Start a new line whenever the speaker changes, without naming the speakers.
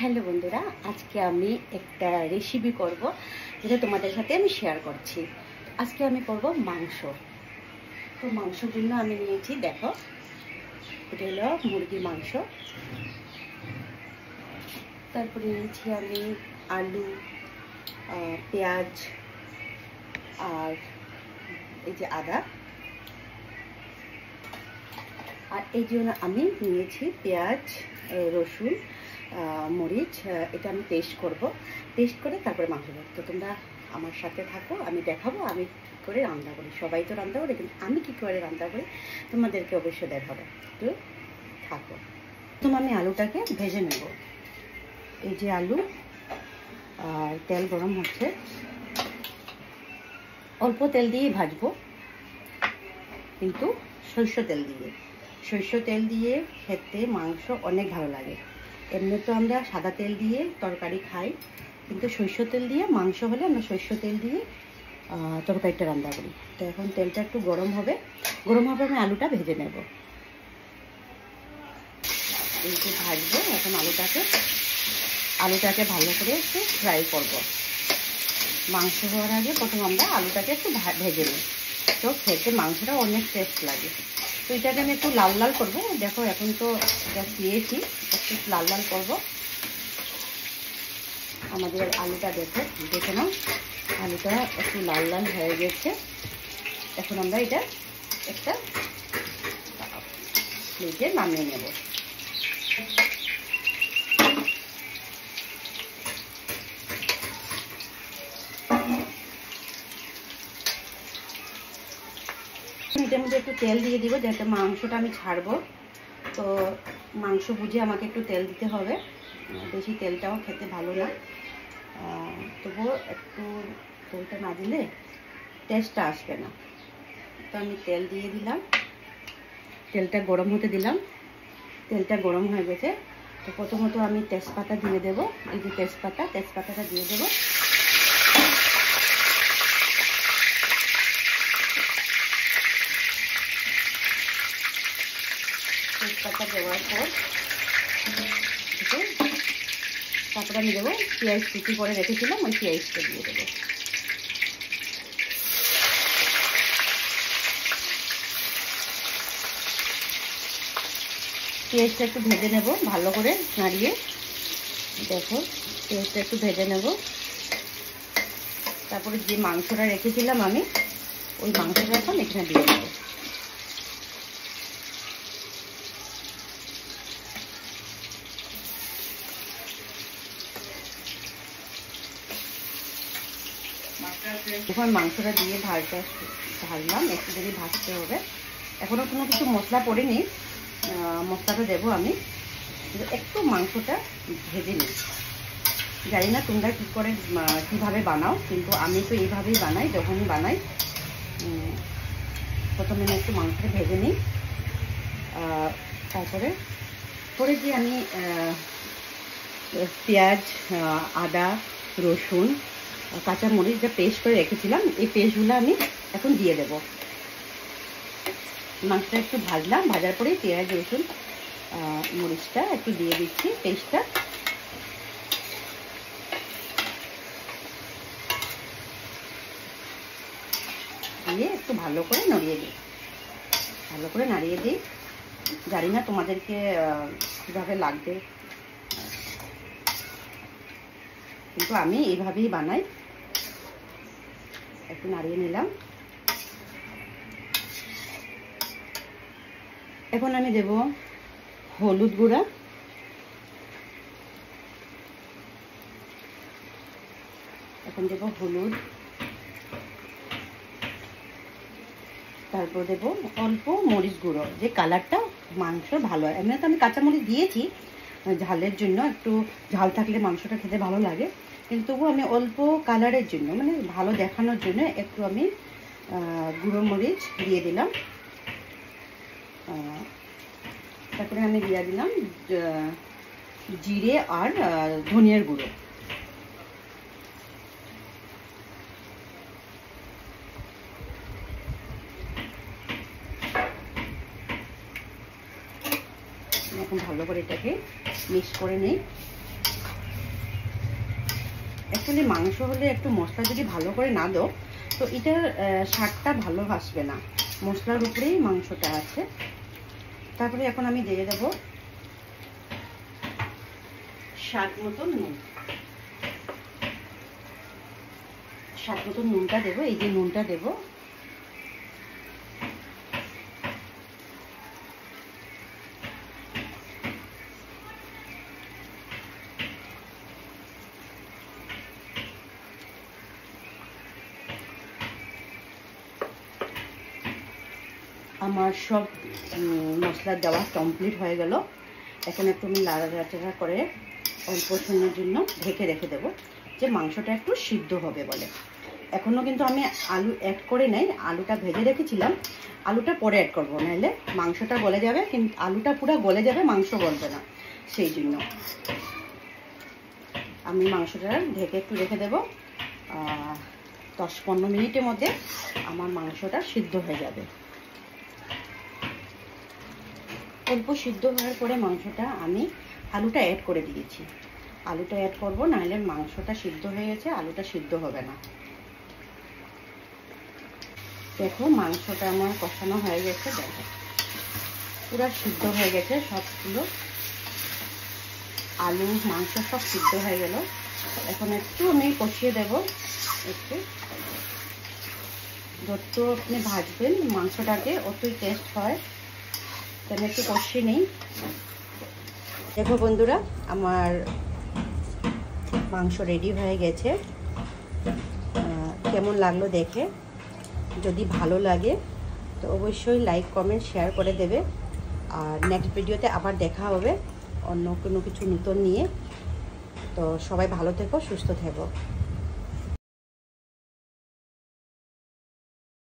Hello বন্ধুরা, আজকে আমি একটা রেসিপি করব যেটা তোমাদের সাথে আমি শেয়ার করছি। আজকে আমি করব মাংস। তো মাংসের জন্য আমি নিয়েছি, দেখো, এটা হলো মুরগির মাংস। তারপরে নিয়েছি আমি আলু, পেঁয়াজ আর এই যে আদা। আর এই জন্য আমি নিয়েছি পেঁয়াজ, রসুন, মরিচ। এটা আমি পেস্ট করব, পেস্ট করে তারপরে মাংস দেবো। তো তোমরা আমার সাথে থাকো, আমি দেখাবো আমি কী করে রান্না করি। সবাই তো রান্না করে, কিন্তু আমি কী করে রান্না করি তোমাদেরকে অবশ্যই দেখাবো। তো থাকো। প্রথমে আমি আলুটাকে ভেজে নেব। এই যে আলু, আর তেল গরম হচ্ছে, অল্প তেল দিয়েই ভাজবো, কিন্তু সরষের তেল দিয়ে খেতে মাংস অনেক ভালো লাগে। এমনি তো আমরা সাদা তেল দিয়ে তরকারি খাই, কিন্তু সরষের তেল দিয়ে মাংস হলে আমরা সরষের তেল দিয়ে তরকারিটা রান্না করি। তো এখন তেলটা একটু গরম হবে আমি আলুটা ভেজে নেব। এই যে ভাজবো এখন আলুটাকে ভালো করে একটু ফ্রাই করব। মাংস হওয়ার আগে প্রথম আমরা আলুটাকে একটু ভেজে নিই, তো খেতে মাংসটা অনেক টেস্ট লাগে। তো এটাকে আমি একটু লাল লাল করবো। দেখো এখন তো এটা দিয়েছি, একটু লাল লাল করবো। আমাদের আলুটা দেখে নাও, আলুটা একটু লাল লাল হয়ে গেছে। এখন আমরা এটা একটা প্লেটে নামিয়ে নেব। এটার মধ্যে একটু তেল দিয়ে দিব, যাতে মাংসটা আমি ছাড়বো। তো মাংস বুঝে আমাকে একটু তেল দিতে হবে, বেশি তেলটাও খেতে ভালো না। তবুও একটু তেলটা না দিলে টেস্টটা আসবে না। তো আমি তেল দিয়ে দিলাম, তেলটা গরম হতে দিলাম। তেলটা গরম হয়ে গেছে। তো প্রথমত আমি তেজপাতা দিয়ে দেব। এই যে তেজপাতাটা দিয়ে দেব। তেজপাতা দেওয়ার পর তারপরে আমি দেবো পেঁয়াজ কুচি করে রেখেছিলাম, ওই পেঁয়াজটা দিয়ে দেবো। পেঁয়াজটা একটু ভেজে নেব ভালো করে নাড়িয়ে। দেখো, পেঁয়াজটা একটু ভেজে নেব। তারপরে যে মাংসটা রেখেছিলাম আমি, ওই মাংসটা এখন এখানে দিয়ে দেবো। এখন মাংসটা দিয়ে ভাজলাম, একটু যদি ভাজতে হবে। এখনও কোনো কিছু মশলা পড়েনি, মশলাটা দেবো আমি। একটু মাংসটা ভেজে নিই। জানি না তোমরা কীভাবে বানাও, কিন্তু আমি তো এইভাবেই বানাই। যখনই বানাই প্রথমে আমি একটু মাংসটা ভেজে নিই, তারপরে যে আমি পেঁয়াজ, আদা, রসুন, কাঁচামরিচ যা পেস্ট করে রেখেছিলাম, এই পেস্টগুলো আমি এখন দিয়ে দেব। মাংসটা একটু ভাজলাম, ভাজার পরে পেঁয়াজ, রসুন, মরিচটা একটু দিয়ে দিচ্ছি, পেস্টটা। দিয়ে একটু ভালো করে নাড়িয়ে দিই। জানি না তোমাদেরকে কীভাবে লাগবে, কিন্তু আমি এইভাবেই বানাই। একটু নাড়িয়ে নিলাম। এখন আমি দেব হলুদ গুঁড়া, হলুদ। তারপর দেব অল্প মরিচ গুঁড়ো, যে কালারটা মাংস ভালো হয়। এমনি তো আমি কাঁচামরিচ দিয়েছি ঝালের জন্য, একটু ঝাল থাকলে মাংসটা খেতে ভালো লাগে, কিন্তু তবুও আমি অল্প কালারের জন্য, মানে ভালো দেখানোর জন্য একটু আমি গুঁড়ো মরিচ দিয়ে দিলাম। তারপরে আমি দিয়ে দিলাম জিরে আর ধনিয়ার গুঁড়ো। এখন ভালো করে এটাকে মিক্স করে নিই। অ্যাকচুয়ালি মাংস হলে একটু মশলা যদি ভালো করে না দাও তো এটার স্বাদটা ভালো আসবে না, মশলার উপরেই মাংসটা আছে। তারপরে এখন আমি দিয়ে দেবো স্বাদ মতো নুন। স্বাদ মতো নুনটা দেবো, এই যে নুনটা দেবো। আমার সব মশলা দেওয়া কমপ্লিট হয়ে গেল। এখন একটু আমি লাড়াচাড়া করে অল্প সময়ের জন্য ঢেকে রেখে দেবো, যে মাংসটা একটু সিদ্ধ হবে বলে। এখনও কিন্তু আমি আলু অ্যাড করে নাই, আলুটা ভেজে রেখেছিলাম, আলুটা পরে অ্যাড করবো, নাহলে মাংসটা গলে যাবে, কিন্তু আলুটা পুরো গলে যাবে, মাংস গলবে না। সেই জন্য আমি মাংসটা ঢেকে একটু রেখে দেবো। 10-15 মিনিটের মধ্যে আমার মাংসটা সিদ্ধ হয়ে যাবে। অল্প সিদ্ধ হওয়ার পরে মাংসটা আমি আলুটা অ্যাড করে দিয়েছি। আলুটা অ্যাড করবো, নাহলে মাংসটা সিদ্ধ হয়ে গেছে, আলুটা সিদ্ধ হবে না। দেখো মাংসটা আমার কষানো হয়ে গেছে, দেখো পুরো সিদ্ধ হয়ে গেছে, সবগুলো আলু মাংস সব সিদ্ধ হয়ে গেল। এখন একটু আমি কষিয়ে দেব, একটু যত আপনি ভাজবেন মাংসটাকে অতই টেস্ট হয়। আমি একটু কষিয়ে নিই। দেখো বন্ধুরা, আমার মাংস রেডি হয়ে গেছে। কেমন লাগলো দেখে, যদি ভালো লাগে তো অবশ্যই লাইক কমেন্ট শেয়ার করে দেবে। আর নেক্সট ভিডিওতে আবার দেখা হবে অন্য কোনো কিছু নতুন নিয়ে। তো সবাই ভালো থেকো, সুস্থ থেকো।